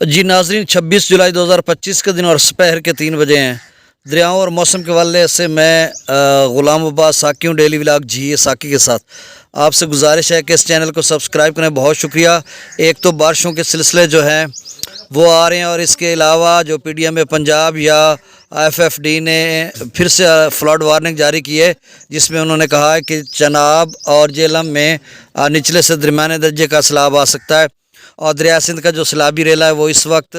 जी नाजरीन, 26 जुलाई 2025 के दिन और दोपहर के 3 बजे हैं। दरियाओं और मौसम के हवाले से मैं ग़ुलाम अब्बास साकी हूँ, डेली व्लॉग जी साकी के साथ। आपसे गुजारिश है कि इस चैनल को सब्सक्राइब करें। बहुत शुक्रिया। एक तो बारिशों के सिलसिले जो हैं वो आ रहे हैं, और इसके अलावा जो PDM पंजाब या FFD ने फिर से फ्लड वार्निंग जारी की है, जिसमें उन्होंने कहा है कि चनाब और जेहलम में निचले से दरमियाने दर्जे का सैलाब आ सकता है। और दरिया सिंध का जो सैलाबी रेला है वो इस वक्त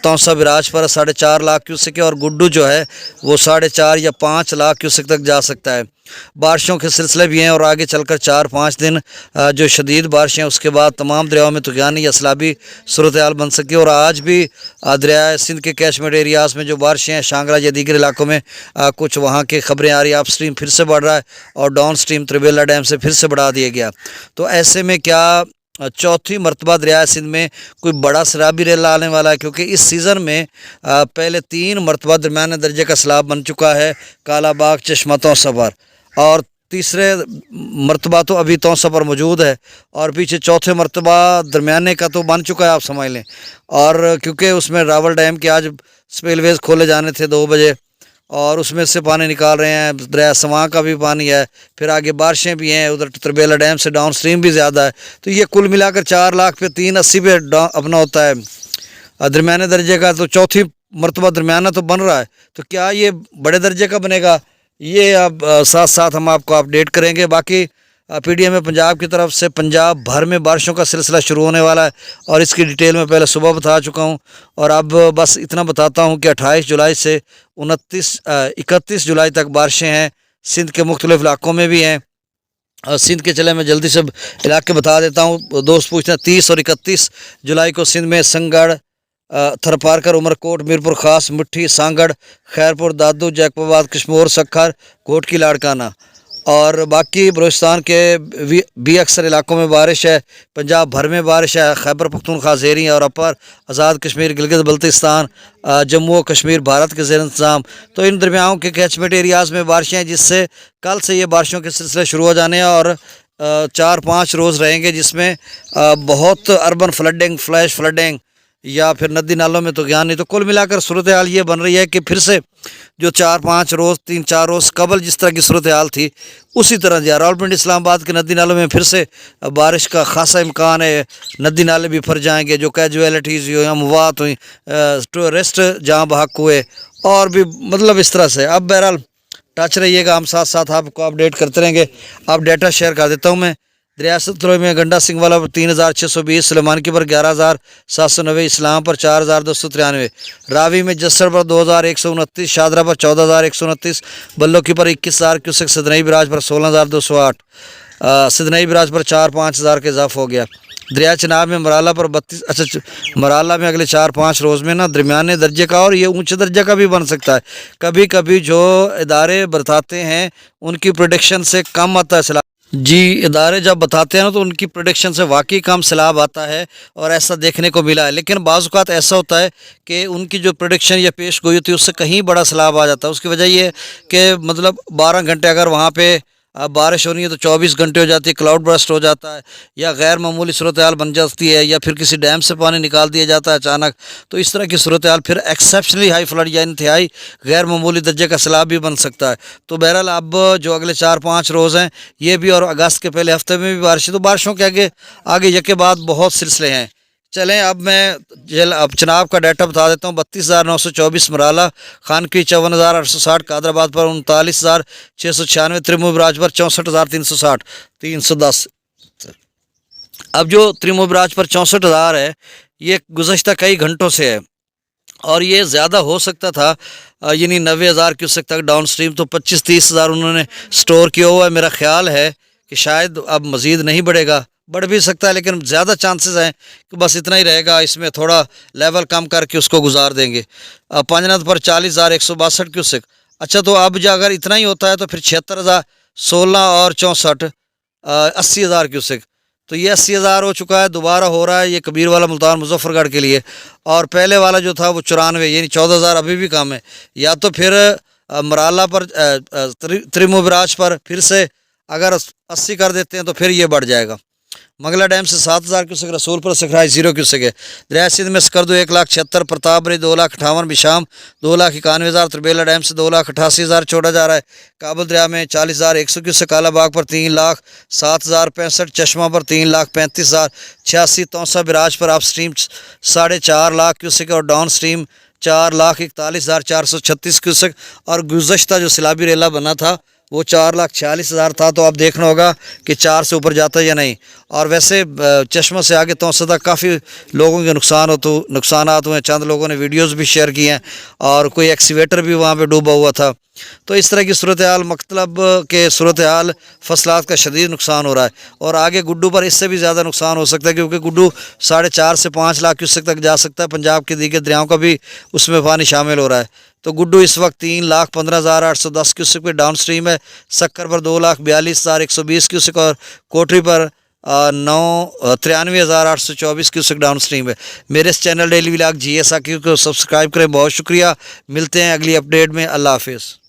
तौसा बिराज पर 4.5 लाख क्यूसेक है, और गुड्डू जो है वो 4.5 या 5 लाख क्यूसेक तक जा सकता है। बारिशों के सिलसिले भी हैं, और आगे चलकर 4-5 दिन जो शदीद बारिशें, उसके बाद तमाम दरियाओं में तूफ़ानी या सैलाबी सूरत हाल बन सकती है। और आज भी दरिया सिंध के कैचमेंट एरियाज़ में जो बारिशें हैं, शांगरा या दीगर इलाकों में कुछ वहाँ की खबरें आ रही है, अप स्ट्रीम फिर से बढ़ रहा है और डाउन स्ट्रीम त्रिबेला डैम से फिर से बढ़ा दिया गया। तो ऐसे में क्या चौथी मरतबा दरिया सिंध में कोई बड़ा सैलाबी रेला आने वाला है, क्योंकि इस सीज़न में पहले 3 मरतबा दरमियाने दर्जे का सैलाब बन चुका है, कालाबाग, चश्मा, तौसा पर, और तीसरे मरतबा तो अभी तौसा पर मौजूद है, और पीछे चौथे मरतबा दरमियाने का तो बन चुका है, आप समझ लें। और क्योंकि उसमें रावल डैम के आज स्पिलवेज खोले जाने थे 2 बजे, और उसमें से पानी निकाल रहे हैं। दरिया सवां का भी पानी है, फिर आगे बारिशें भी हैं, उधर त्रिबेला डैम से डाउन स्ट्रीम भी ज़्यादा है। तो ये कुल मिलाकर 4 लाख पे 380 पे अपना होता है दरमियाने दर्जे का। तो चौथी मरतबा दरमियाना तो बन रहा है, तो क्या ये बड़े दर्जे का बनेगा, ये अब साथ साथ हम आपको अपडेट करेंगे। बाकी PDM पंजाब की तरफ से पंजाब भर में बारिशों का सिलसिला शुरू होने वाला है, और इसकी डिटेल में पहले सुबह बता चुका हूं, और अब बस इतना बताता हूं कि 28 जुलाई से 31 जुलाई तक बारिशें हैं। सिंध के मुख्तलिफ इलाकों में भी हैं, और सिंध के चले मैं जल्दी से इलाके बता देता हूँ। दोस्त पूछते हैं 30 और 31 जुलाई को सिंध में संगड़, थरपारकर, उमरकोट, मीरपुर खास, मुट्ठी, सांगड़, खैरपुर, दादू, जैकबाबाद, कश्मोर, सखर, कोटकी, लाड़काना, और बाकी बलूचिस्तान के भी अक्सर इलाकों में बारिश है। पंजाब भर में बारिश है। खैबर पख्तूनख्वा, ज़ेरी और अपर आज़ाद कश्मीर, गिलगित बल्तिस्तान, जम्मू और कश्मीर भारत के ज़ेर इंतज़ाम। तो इन दरमियाओं के कैचमेंट एरियाज़ में बारिशें हैं, जिससे कल से ये बारिशों के सिलसिले शुरू हो जाने हैं, और 4-5 रोज़ रहेंगे, जिसमें बहुत अर्बन फ्लडिंग, फ्लैश फ्लडिंग या फिर नदी नालों में तो ज्ञान नहीं। तो कुल मिलाकर सूरत हाल ये बन रही है कि फिर से जो 4-5 रोज़, 3-4 रोज़ कबल जिस तरह की सूरत हाल थी, उसी तरह से रावलपिंडी इस्लामाबाद के नदी नालों में फिर से बारिश का खासा इम्कान है। नदी नाले भी भर जाएंगे, जो कैजुअलिटीज़ हुई, अमवात हुई, टूरिस्ट जहाँ बहक हुए, और भी मतलब इस तरह से। अब बहरहाल टच रहिएगा, हम साथ साथ आपको अपडेट करते रहेंगे। अब डेटा शेयर कर देता हूँ मैं। दरिया सतलुज में गंडा सिंह वाला पर 3620, सुलेमान की पर 11790, इस्लाम पर 4293, रावी में जस्सर पर 2129, शादरा पर 14129, बल्लो की पर 21000 क्यूसेक, सदनई बिराज पर 16208, सदनई बिराज पर 4-5 हज़ार के इजाफा हो गया। दरिया चनाब में मराला पर 32, अच्छा मराला में अगले 4-5 रोज़ में ना दरमियाने दर्जे का और ये ऊंचे दर्जे का भी बन सकता है। कभी कभी जो इदारे बताते हैं उनकी प्रोडिक्शन से कम आता है सैलाब। जी, इदारे जब बताते हैं ना तो उनकी प्रोडिक्शन से वाकई कम सैलाब आता है, और ऐसा देखने को मिला है। लेकिन बाज़ औक़ात ऐसा होता है कि उनकी जो प्रोडिक्शन या पेश गोई होती है उससे कहीं बड़ा सैलाब आ जाता है। उसकी वजह ये है कि मतलब 12 घंटे अगर वहाँ पे बारिश हो रही है तो 24 घंटे हो जाती है, क्लाउड बर्स्ट हो जाता है, या गैर मामूली सूरत हाल बन जाती है, या फिर किसी डैम से पानी निकाल दिया जाता है अचानक। तो इस तरह की सूरत हाल फिर एक्सेप्शनली हाई फ्लड या इंतहाई गैर मामूली दर्जे का सैलाब भी बन सकता है। तो बहरहाल अब जो अगले 4-5 रोज़ हैं ये भी, और अगस्त के पहले हफ्ते में भी बारिश है। तो बारिशों के आगे यके बाद बहुत सिलसिले हैं। चलें अब मैं अब चनाब का डाटा बता देता हूँ। 32,924 मराला, खानकी 54,860, कादराबाद पर 39,696, त्रिमुबराज पर 64,360, 310। अब जो त्रिमुबराज पर 64,000 है, ये गुज़श्ता कई घंटों से है, और ये ज़्यादा हो सकता था, यानी 90,000 क्यूसेक तक डाउन स्ट्रीम। तो 25-30 हज़ार उन्होंने स्टोर किया हुआ है। मेरा ख्याल है कि शायद अब मज़ीद नहीं बढ़ेगा, बढ़ भी सकता है, लेकिन ज़्यादा चांसेस हैं कि बस इतना ही रहेगा। इसमें थोड़ा लेवल कम करके उसको गुजार देंगे। पांजनाथ पर 40,162 क्यूसेक। अच्छा, तो अब जो अगर इतना ही होता है तो फिर 76,000, 16 और 64, 80,000 क्यूसेक। तो ये 80,000 हो चुका है, दोबारा हो रहा है ये कबीर वाला मुल्तान मुजफ्फरगढ़ के लिए, और पहले वाला जो था वो 94, यानी 14,000 अभी भी कम है। या तो फिर मराला पर त्रिमुबराज पर फिर से अगर 80 कर देते हैं तो फिर ये बढ़ जाएगा। मंगला डैम से 7,000 क्यूसेक, रसूलपुर सखराई 0 क्यूसेक है। दरिया सिंध में स्कर्दू 1,76,000, प्रतापगढ़ 2,58,000, बिशाम 2,91,000, त्रिबेला डैम से 2,88,000 छोड़ा जा रहा है। काबुल दरिया में 40,100 क्यूसेक, कालाबाग पर 3,07,065, चश्मा पर 3,35,000, 86 तौसा बिराज पर आप स्ट्रीम 4.5 लाख क्यूसेक और डाउन स्ट्रीम 4,41,436 क्यूसेक। और गुज़श्ता जो सैलाबी रेला बना था वो 4,46,000 था, तो आप देखना होगा कि 4 से ऊपर जाता है या नहीं। और वैसे चश्मा से आगे तौसा तक काफ़ी लोगों के नुकसानात हुए। चंद लोगों ने वीडियोस भी शेयर किए हैं और कोई एक्सीवेटर भी वहाँ पे डूबा हुआ था। तो इस तरह की सूरत हाल, मतलब के सूरत हाल फसलात का शदीद नुकसान हो रहा है। और आगे गुड्डू पर इससे भी ज़्यादा नुकसान हो सकता है, क्योंकि गुड्डू 4.5 से 5 लाख क्यूसेक तक जा सकता है। पंजाब के दीगर दरियाओं का भी उसमें पानी शामिल हो रहा है। तो गुड्डू इस वक्त 3,15,810 क्यूसेक पे डाउन स्ट्रीम है। सक्कर पर 2,42,120 क्यूसेक और कोटरी पर 93,824 क्यूसेक डाउन स्ट्रीम है। मेरे इस चैनल डेली व्लॉग GA साकी को सब्सक्राइब करें। बहुत शुक्रिया। मिलते हैं अगली अपडेट में। अल्लाह हाफिज़।